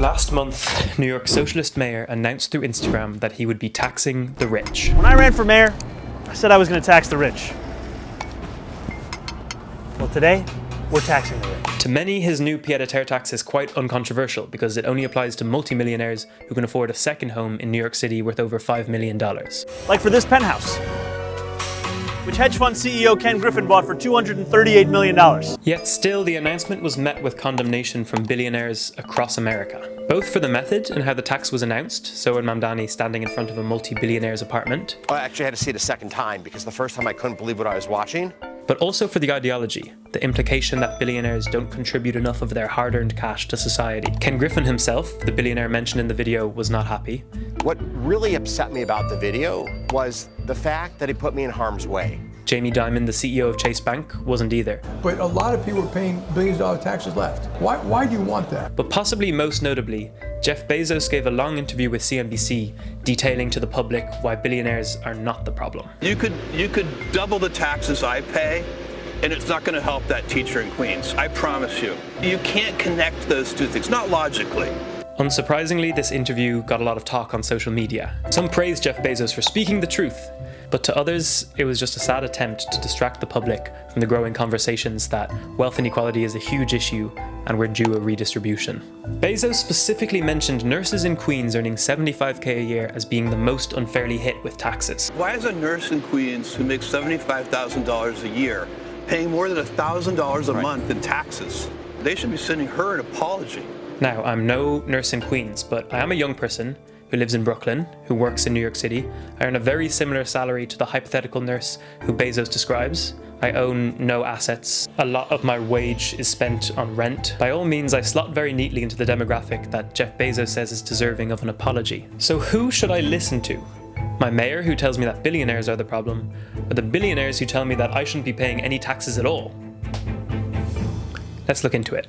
Last month, New York socialist mayor announced through Instagram that he would be taxing the rich. When I ran for mayor, I said I was going to tax the rich. Well, today, we're taxing the rich. To many, his new pied-à-terre tax is quite uncontroversial because it only applies to multimillionaires who can afford a second home in New York City worth over $5 million. Like for this penthouse, which hedge fund CEO Ken Griffin bought for $238 million. Yet still, the announcement was met with condemnation from billionaires across America. Both for the method and how the tax was announced, so in Mamdani standing in front of a multi-billionaire's apartment. I actually had to see it a second time because the first time I couldn't believe what I was watching. But also for the ideology, the implication that billionaires don't contribute enough of their hard-earned cash to society. Ken Griffin himself, the billionaire mentioned in the video, was not happy. What really upset me about the video was the fact that it put me in harm's way. Jamie Dimon, the CEO of Chase Bank, wasn't either. But a lot of people are paying billions of dollar taxes left. Why do you want that? But possibly most notably, Jeff Bezos gave a long interview with CNBC detailing to the public why billionaires are not the problem. You could double the taxes I pay, and it's not going to help that teacher in Queens. I promise you. You can't connect those two things, not logically. Unsurprisingly, this interview got a lot of talk on social media. Some praised Jeff Bezos for speaking the truth, but to others, it was just a sad attempt to distract the public from the growing conversations that wealth inequality is a huge issue and we're due a redistribution. Bezos specifically mentioned nurses in Queens earning $75,000 a year as being the most unfairly hit with taxes. Why is a nurse in Queens who makes $75,000 a year paying more than $1,000 a month in taxes? They should be sending her an apology. Now, I'm no nurse in Queens, but I am a young person who lives in Brooklyn, who works in New York City. I earn a very similar salary to the hypothetical nurse who Bezos describes. I own no assets. A lot of my wage is spent on rent. By all means, I slot very neatly into the demographic that Jeff Bezos says is deserving of an apology. So who should I listen to? My mayor, who tells me that billionaires are the problem, or the billionaires who tell me that I shouldn't be paying any taxes at all? Let's look into it.